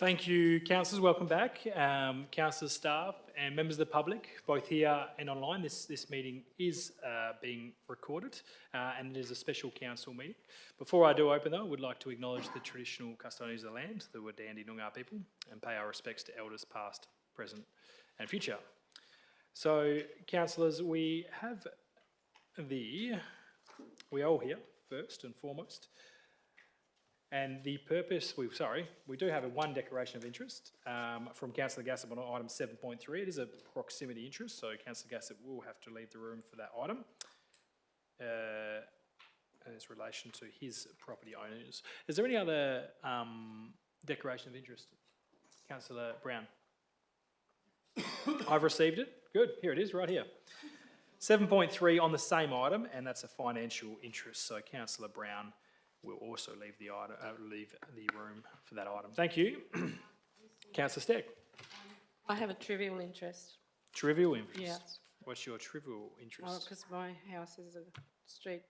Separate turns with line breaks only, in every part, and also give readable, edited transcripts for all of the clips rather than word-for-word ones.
Thank you, councillors. Welcome back. Councillors, staff and members of the public, both here and online. This meeting is being recorded and it is a special council meeting. Before I do open though, I would like to acknowledge the traditional custodians of the land, the Wadandi Noongar people, and pay our respects to elders past, present and future. So, councillors, we are all here first and foremost. And the purpose, we do have one declaration of interest from Councillor Gassett on item 7.3. It is a proximity interest, so Councillor Gassett will have to leave the room for that item. And it's relation to his property owners. Is there any other declaration of interest? Councillor Brown. I've received it. Good, here it is, right here. 7.3 on the same item, and that's a financial interest. So Councillor Brown will also leave the room for that item. Thank you. Councillor Steck.
I have a trivial interest.
Trivial interest?
Yes.
What's your trivial interest?
Oh, because my house is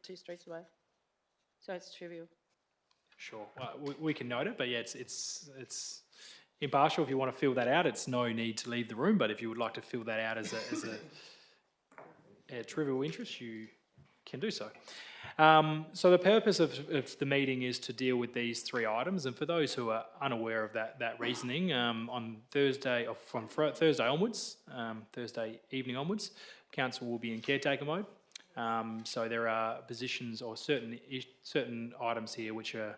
two streets away. So it's trivial.
Sure. We can note it, but yeah, it's impartial. If you want to fill that out, it's no need to leave the room, but if you would like to fill that out as a trivial interest, you can do so. So the purpose of the meeting is to deal with these three items, and for those who are unaware of that reasoning, on Thursday onwards, Thursday evening onwards, council will be in caretaker mode. So there are positions or certain items here which are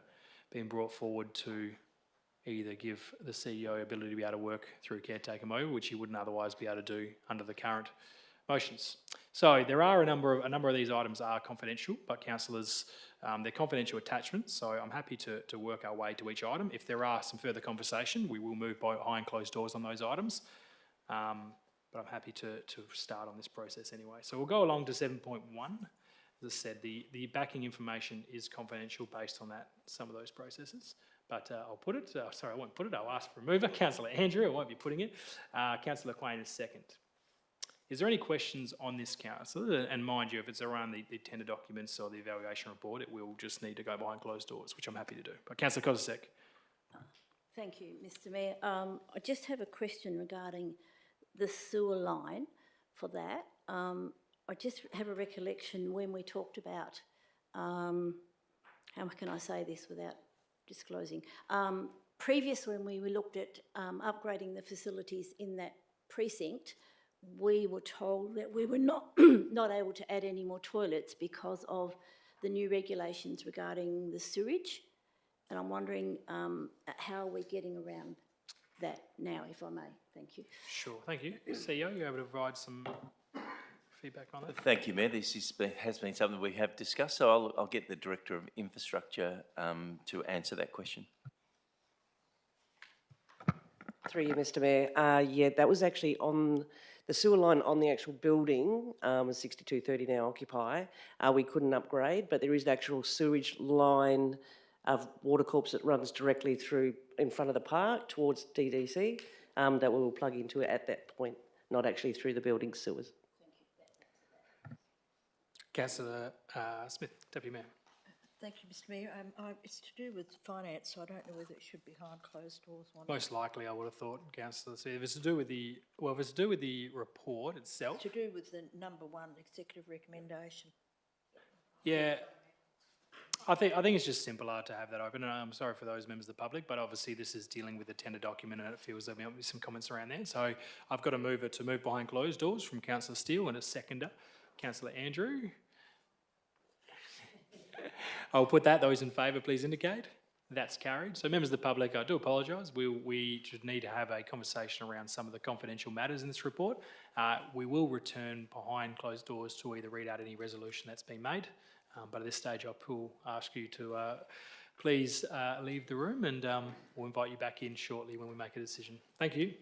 being brought forward to either give the CEO ability to be able to work through caretaker mode, which he wouldn't otherwise be able to do under the current motions. So there are a number of these items are confidential, but councillors, they're confidential attachments, so I'm happy to work our way to each item. If there are some further conversation, we will move behind closed doors on those items, but I'm happy to start on this process anyway. So we'll go along to 7.1. As I said, the backing information is confidential based on some of those processes, but I'll put it, I won't put it, I'll ask for a mover. Councillor Andrew, I won't be putting it. Councillor Quain is second. Is there any questions on this, councillor? And mind you, if it's around the tender documents or the evaluation report, it will just need to go behind closed doors, which I'm happy to do. But Councillor Kozisek.
Thank you, Mr Mayor. I just have a question regarding the sewer line for that. I just have a recollection when we talked about, how can I say this without disclosing? Previous when we looked at upgrading the facilities in that precinct, we were told that we were not able to add any more toilets because of the new regulations regarding the sewage. And I'm wondering how we're getting around that now, if I may. Thank you.
Sure, thank you. CEO, you able to provide some feedback on that?
Thank you, Mayor. This has been something we have discussed, so I'll get the Director of Infrastructure to answer that question.
Through you, Mr Mayor. Yeah, that was actually on the sewer line on the actual building, 6230 now Occupy. We couldn't upgrade, but there is an actual sewage line of Water Corps that runs directly through in front of the park towards DDC that we will plug into at that point, not actually through the building sewers.
Councillor Smith, Deputy Mayor.
Thank you, Mr Mayor. It's to do with finance, so I don't know whether it should be behind closed doors.
Most likely, I would have thought, Councillor. So if it's to do with the report itself.
To do with the number one executive recommendation.
Yeah, I think it's just simpler to have that open. And I'm sorry for those members of the public, but obviously this is dealing with the tender document, and it feels there might be some comments around there. So I've got a mover to move behind closed doors from Councillor Steele and a seconder, Councillor Andrew. I'll put that. Those in favour, please indicate. That's carried. So members of the public, I do apologise. We should need to have a conversation around some of the confidential matters in this report. We will return behind closed doors to either read out any resolution that's been made. But at this stage, I'll ask you to please leave the room, and we'll invite you back in shortly when we make a decision. Thank you.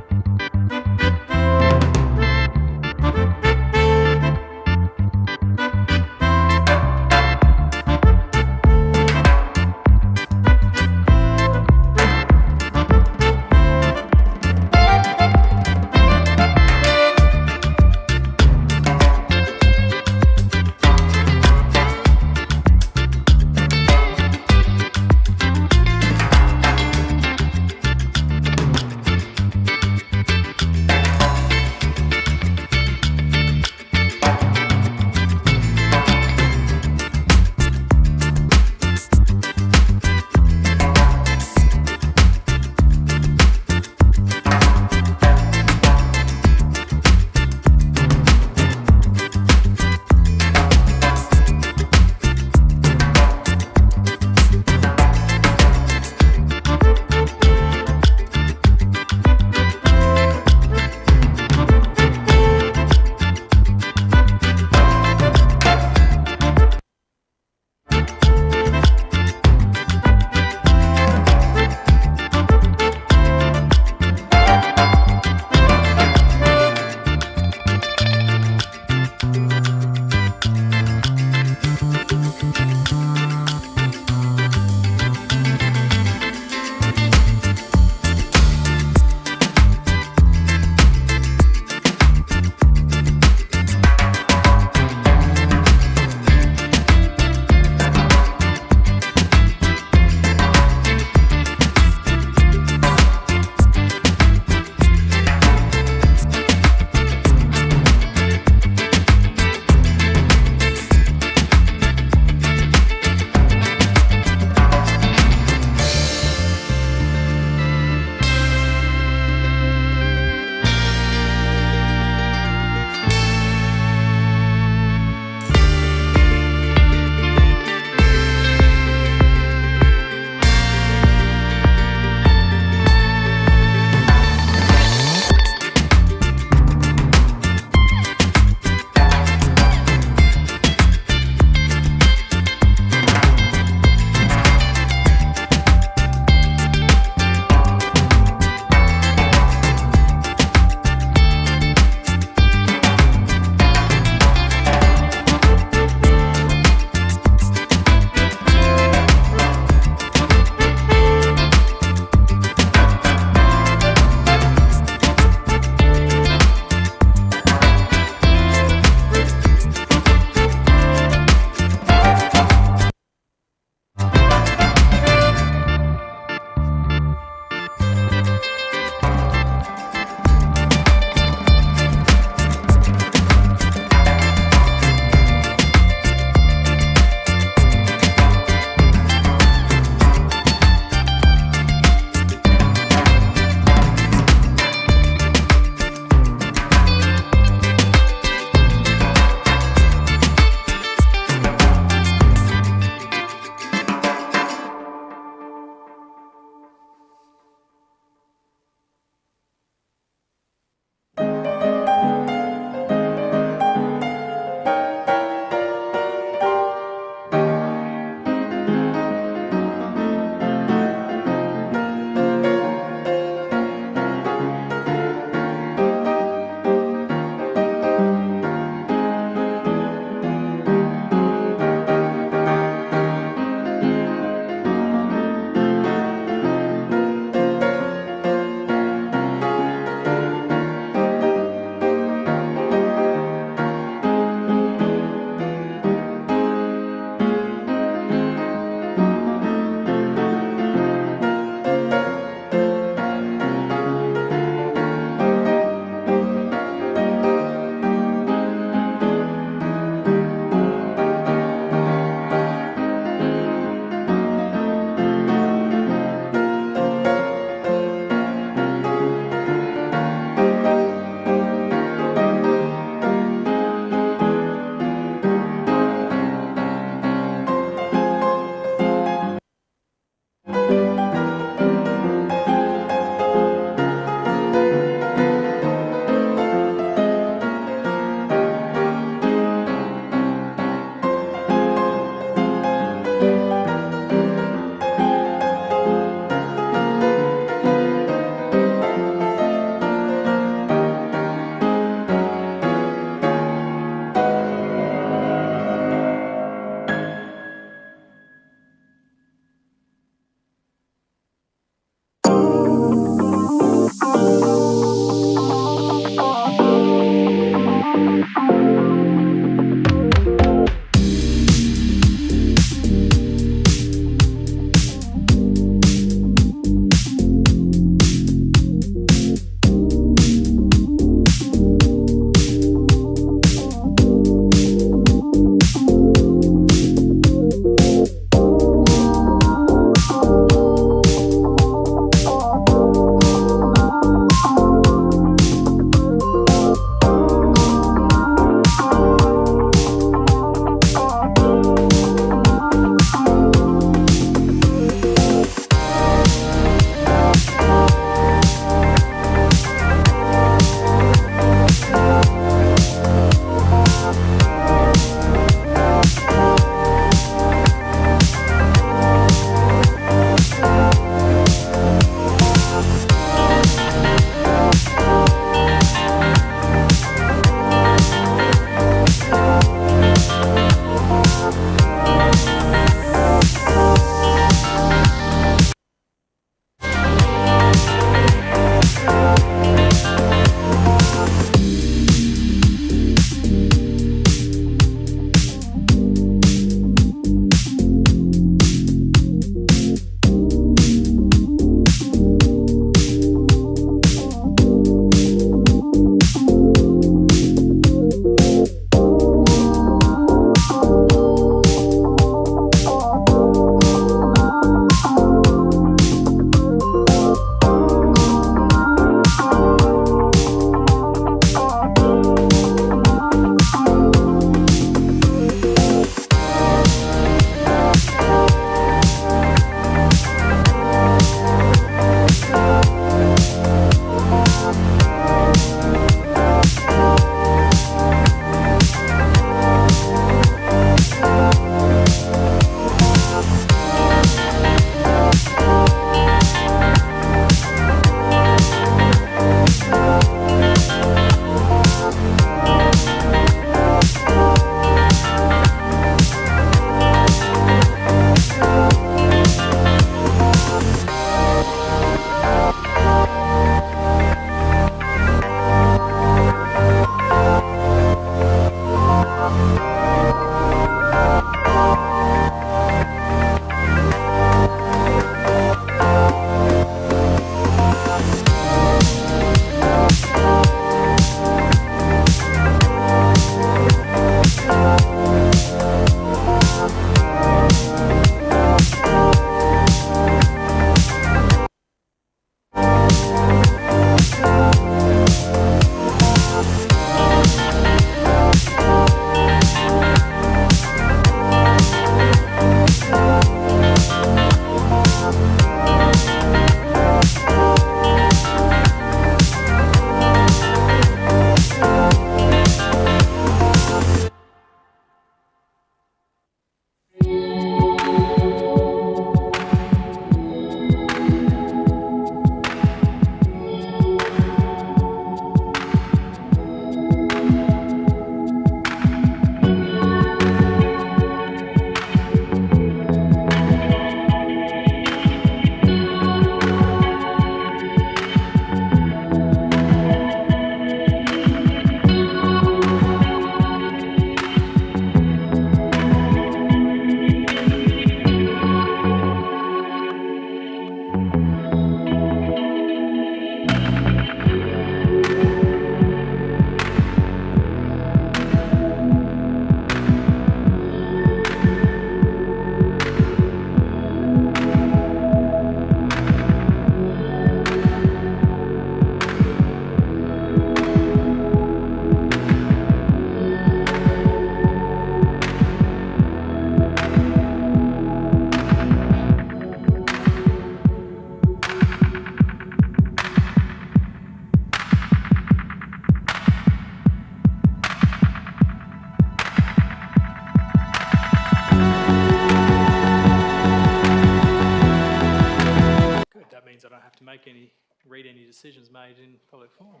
read any decisions made in public forum.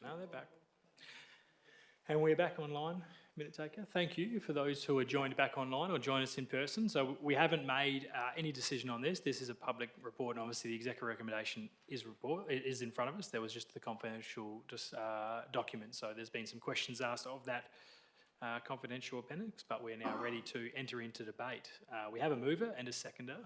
No, they're back. And we're back online, Minute Taker. Thank you for those who are joined back online or join us in person. So we haven't made any decision on this. This is a public report, and obviously the executive recommendation is in front of us. There was just the confidential document. So there's been some questions asked of that confidential appendix, but we're now ready to enter into debate. We have a mover and a seconder.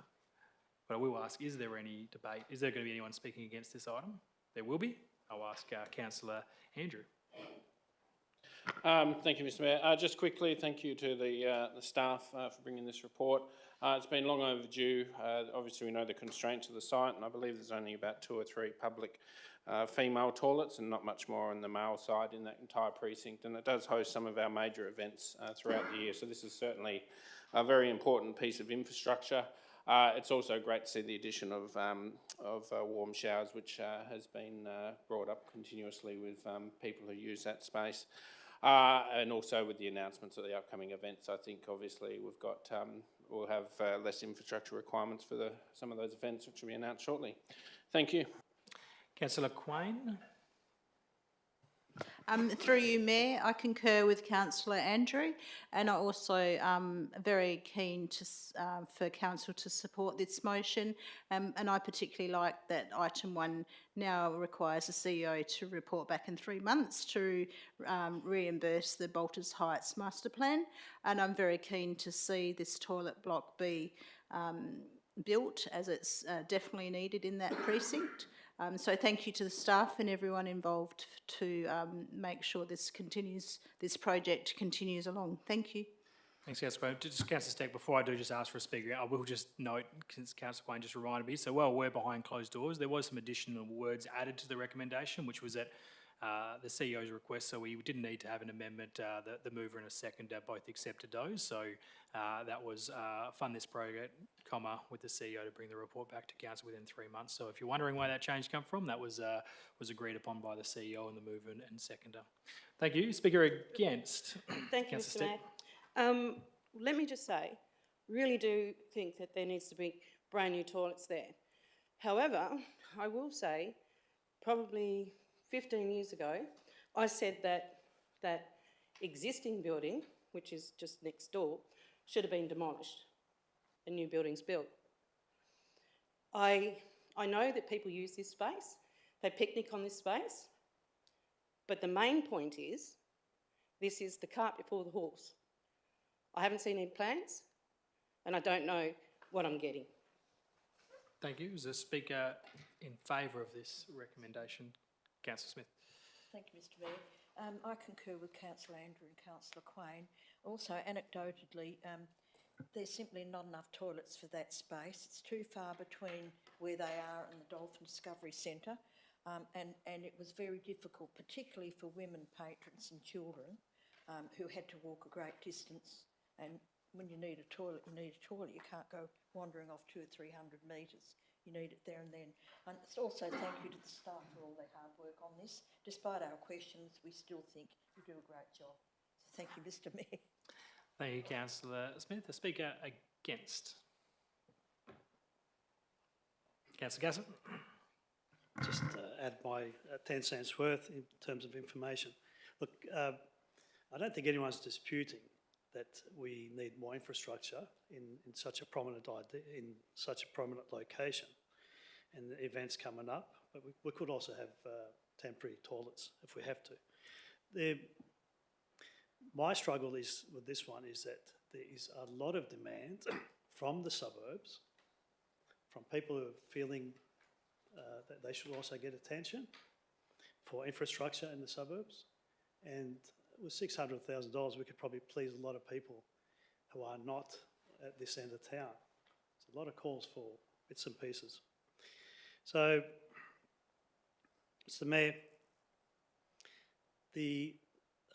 But I will ask, is there any debate? Is there going to be anyone speaking against this item? There will be. I'll ask Councillor Andrew.
Thank you, Mr. Mayor. Just quickly, thank you to the staff for bringing this report. It's been long overdue. Obviously, we know the constraints of the site, and I believe there's only about 2 or 3 public female toilets and not much more on the male side in that entire precinct. And it does host some of our major events throughout the year. So this is certainly a very important piece of infrastructure. It's also great to see the addition of warm showers, which has been brought up continuously with people who use that space. And also with the announcements of the upcoming events, I think obviously we'll have less infrastructure requirements for some of those events, which will be announced shortly. Thank you.
Councillor Quain.
Through you, Mayor, I concur with Councillor Andrew, and I also very keen for Council to support this motion, and I particularly like that item 1 now requires the CEO to report back in 3 months to reimburse the Balters Heights master plan, and I'm very keen to see this toilet block be built, as it's definitely needed in that precinct. So thank you to the staff and everyone involved to make sure this project continues along. Thank you.
Thanks, Councillor Quain. Just Councillor Steck, before I do just ask for a speaker, I will just note, since Councillor Quain just reminded me, so while we're behind closed doors, there was some additional words added to the recommendation, which was at the CEO's request, so we didn't need to have an amendment. The mover and a seconder both accepted those, so that was fund this project, with the CEO to bring the report back to council within 3 months. So if you're wondering where that change come from, that was agreed upon by the CEO and the mover and seconder. Thank you. Speaker against.
Thank you,
Councillor
Mr.
Steck.
Mayor. Let me just say, really do think that there needs to be brand new toilets there. However, I will say, probably 15 years ago, I said that existing building, which is just next door, should have been demolished and new buildings built. I know that people use this space, they picnic on this space, but the main point is, this is the cart before the horse. I haven't seen any plans, and I don't know what I'm getting.
Thank you. Is the speaker in favour of this recommendation? Councillor Smith.
Thank you, Mr. Mayor. I concur with Councillor Andrew and Councillor Quain. Also, anecdotally, there's simply not enough toilets for that space. It's too far between where they are and the Dolphin Discovery Centre, and it was very difficult, particularly for women patrons and children who had to walk a great distance. And when you need a toilet, you need a toilet. You can't go wandering off 200 or 300 metres. You need it there and then. And it's also thank you to the staff for all their hard work on this. Despite our questions, we still think you do a great job. So thank you, Mr. Mayor.
Thank you, Councillor Smith. The speaker against. Councillor Gassett.
Just add my 10 cents worth in terms of information. Look, I don't think anyone's disputing that we need more infrastructure in such a prominent location, and the events coming up. But we could also have temporary toilets if we have to. My struggle is with this one is that there is a lot of demand from the suburbs, from people who are feeling that they should also get attention for infrastructure in the suburbs, and with $600,000 we could probably please a lot of people who are not at this end of town. There's a lot of calls for bits and pieces. So, Mr. Mayor, the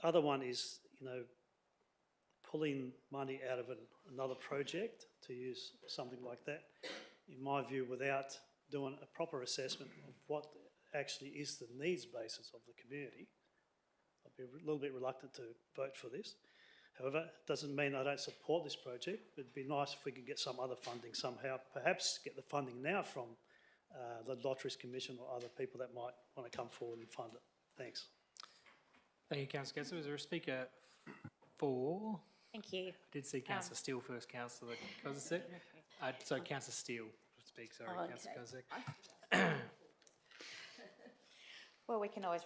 other one is, pulling money out of another project to use something like that, in my view, without doing a proper assessment of actually is the needs basis of the community, I'd be a little bit reluctant to vote for this. However, it doesn't mean I don't support this project. It'd be nice if we could get some other funding somehow, perhaps get the funding now from the Lotteries Commission or other people that might want to come forward and fund it. Thanks.
Thank you, Councillor Gassett. Is there a speaker for?
Thank you.
I did see Councillor Steele first, Councillor Kozisek. So Councillor Steele would speak, sorry,
Oh,
Councillor
okay.
Kozisek.
Well, we can always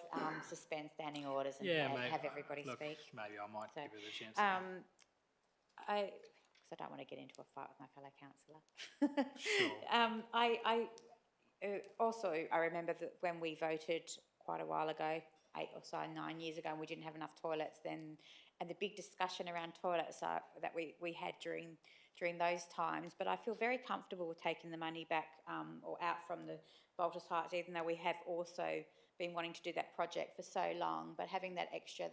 suspend standing orders and
Yeah,
have
mate.
everybody
Look,
speak.
maybe I might
So,
give it a chance.
Because I don't want to get into a fight with my fellow councillor.
Sure.
Also, I remember that when we voted quite a while ago, 8 or so, 9 years ago, and we didn't have enough toilets then, and the big discussion around toilets that we had during those times. But I feel very comfortable with taking the money back or out from the Baltus Heights, even though we have also been wanting to do that project for so long. But having that extra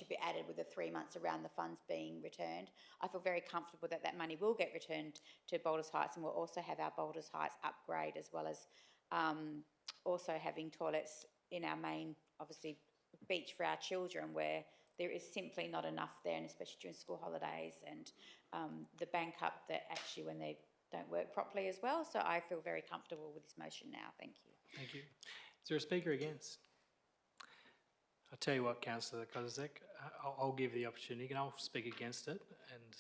be added with the 3 months around the funds being returned, I feel very comfortable that that money will get returned to Baltus Heights, and we'll also have our Baltus Heights upgrade, as well as also having toilets in our main, obviously, beach for our children, where there is simply not enough there, and especially during school holidays, and the bank up that actually when they don't work properly as well. So I feel very comfortable with this motion now. Thank you.
Thank you. Is there a speaker against? I'll tell you what, Councillor Kozisek, I'll give the opportunity and I'll speak against it, and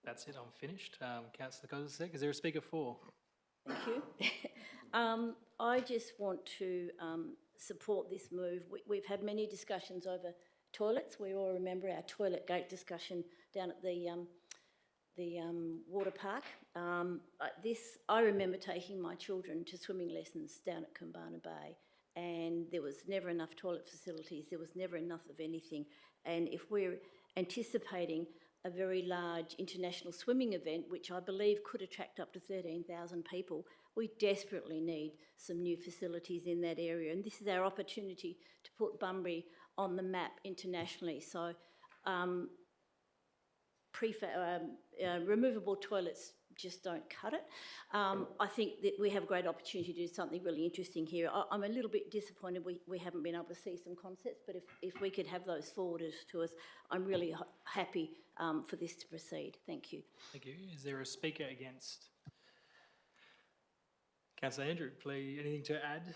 that's it, I'm finished. Councillor Kozisek, is there a speaker for?
Thank you. I just want to support this move. We've had many discussions over toilets. We all remember our toilet gate discussion down at the water park. I remember taking my children to swimming lessons down at Kumbana Bay, and there was never enough toilet facilities. There was never enough of anything. And if we're anticipating a very large international swimming event, which I believe could attract up to 13,000 people, we desperately need some new facilities in that area. And this is our opportunity to put Bunbury on the map internationally. So removable toilets just don't cut it. I think that we have a great opportunity to do something really interesting here. I'm a little bit disappointed we haven't been able to see some concepts, but if we could have those forwarded to us, I'm really happy for this to proceed. Thank you.
Thank you. Is there a speaker against? Councillor Andrew, please, anything to add?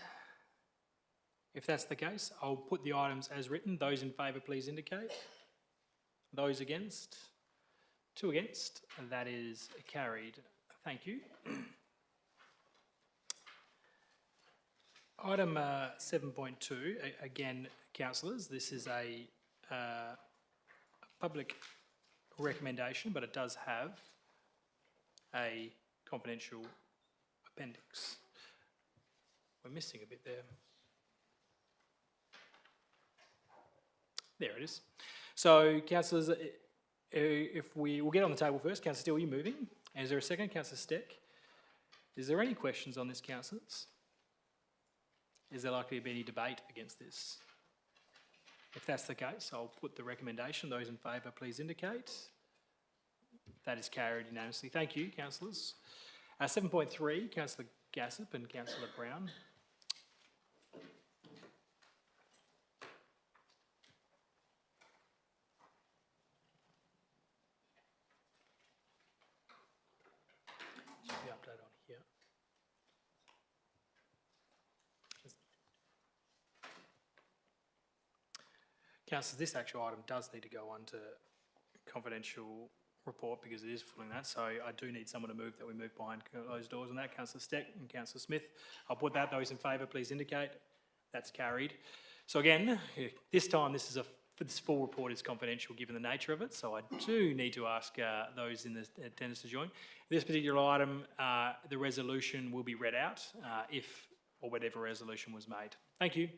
If that's the case, I'll put the items as written. Those in favour, please indicate. Those against? 2 against, and that is carried. Thank you. Item 7.2, again, councillors, this is a public recommendation, but it does have a confidential appendix. We're missing a bit there. There it is. So, councillors, if we'll get on the table first. Councillor Steele, are you moving? And is there a second? Councillor Steck? Is there any questions on this, councillors? Is there likely to be any debate against this? If that's the case, I'll put the recommendation. Those in favour, please indicate. That is carried unanimously. Thank you, councillors. 7.3, Councillor Gassett and Councillor Brown. Should be updated on here. Councillors, this actual item does need to go on to confidential report because it is following that, so I do need someone to move that we move behind closed doors on that. Councillor Steck and Councillor Smith. I'll put that. Those in favour, please indicate. That's carried. So again, this time this full report is confidential given the nature of it, so I do need to ask those in the attendance to join. This particular item, the resolution will be read out if or whatever resolution was made. Thank you.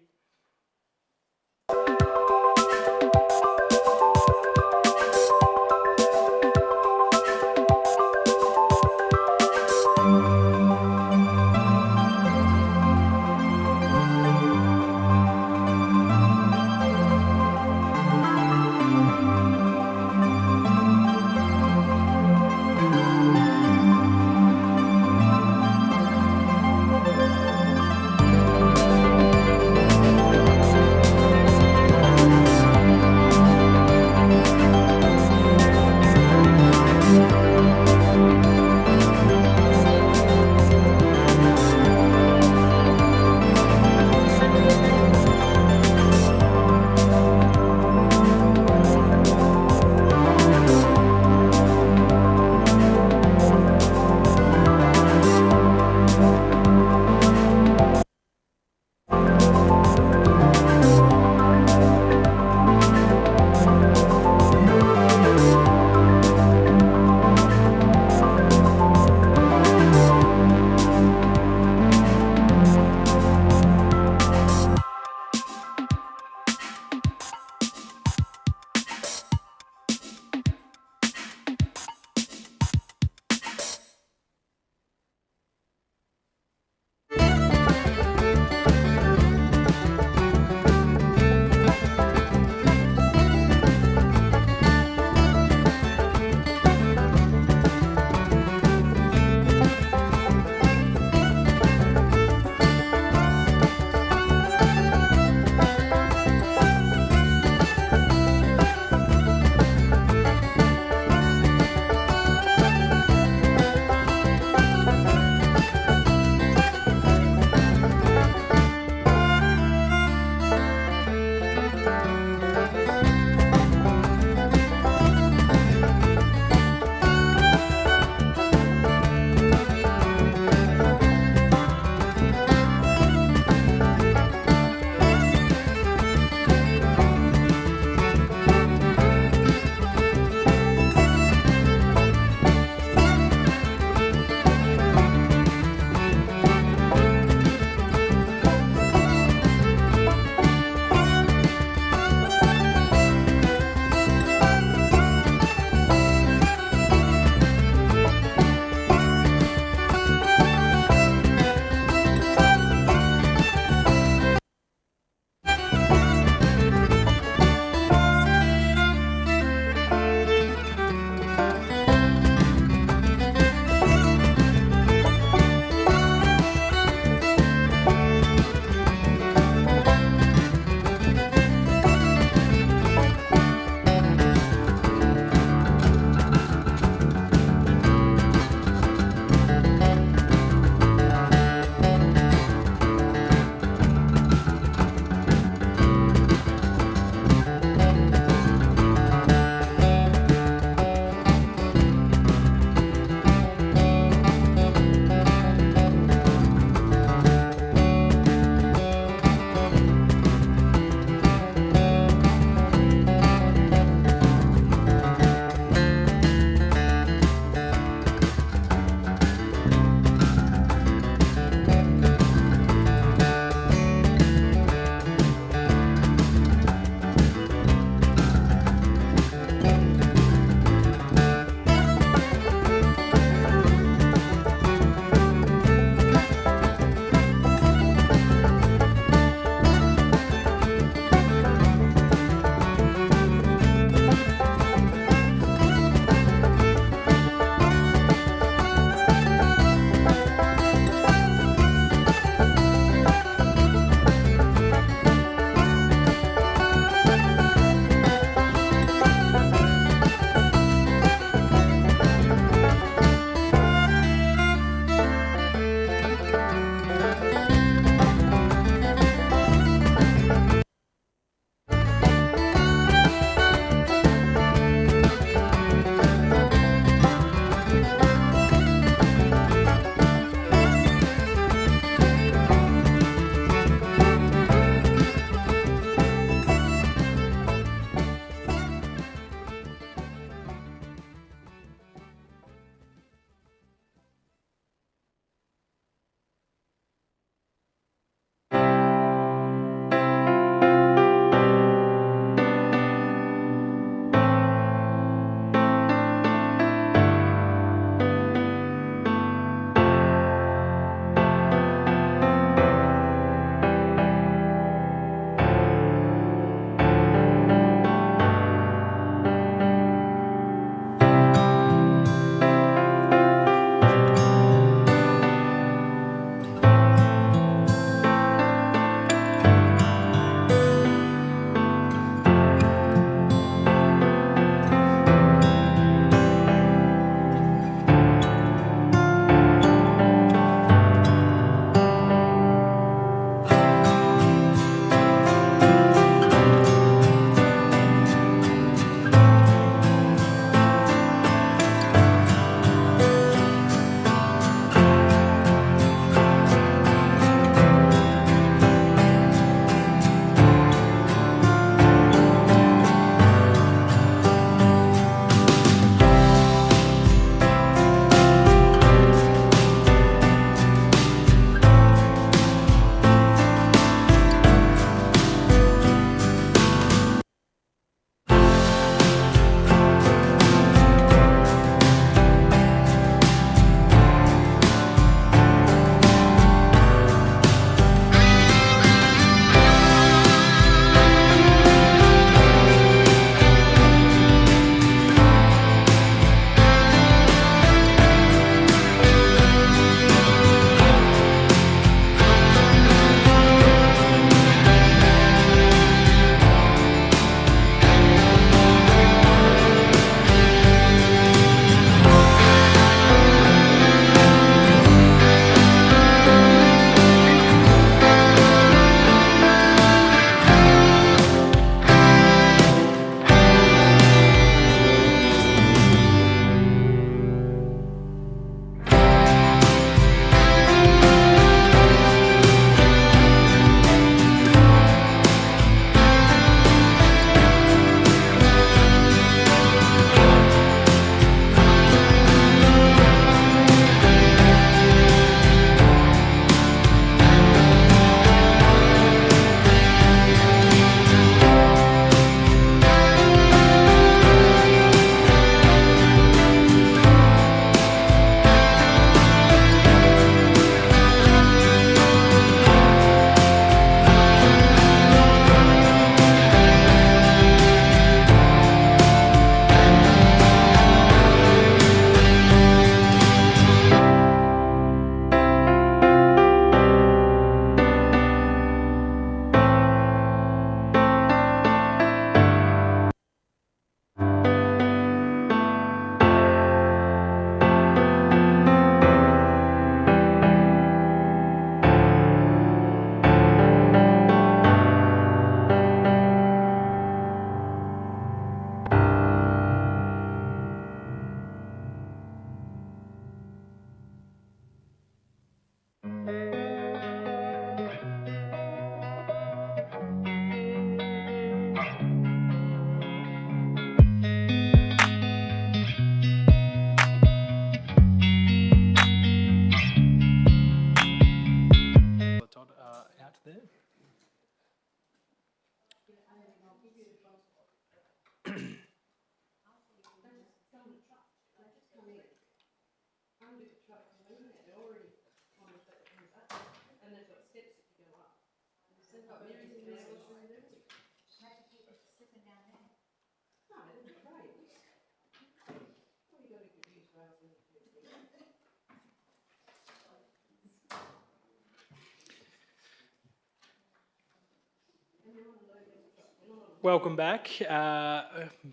Welcome back,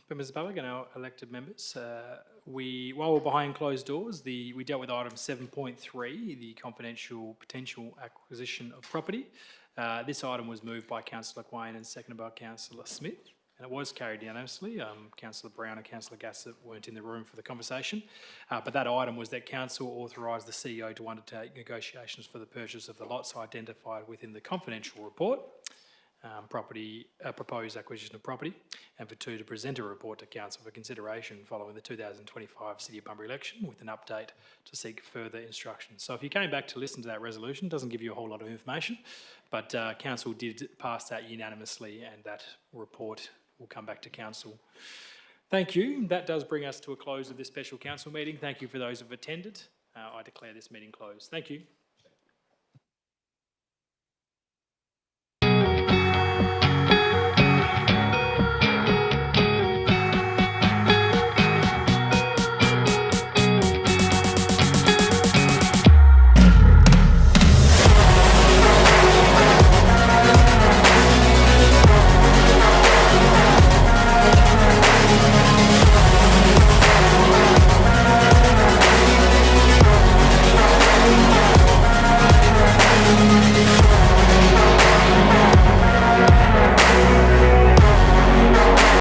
members of the public and our elected members. While we're behind closed doors, we dealt with item 7.3, the confidential potential acquisition of property. This item was moved by Councillor Quain and seconded by Councillor Smith, and it was carried unanimously. Councillor Brown and Councillor Gassett weren't in the room for the conversation, but that item was that Council authorised the CEO to undertake negotiations for the purchase of the lots identified within the confidential report. Proposed acquisition of property, and for 2, to present a report to Council for consideration following the 2025 City of Bunbury election with an update to seek further instructions. So if you came back to listen to that resolution, it doesn't give you a whole lot of information, but Council did pass that unanimously, and that report will come back to Council. Thank you. That does bring us to a close of this special Council meeting. Thank you for those who have attended. I declare this meeting closed. Thank you.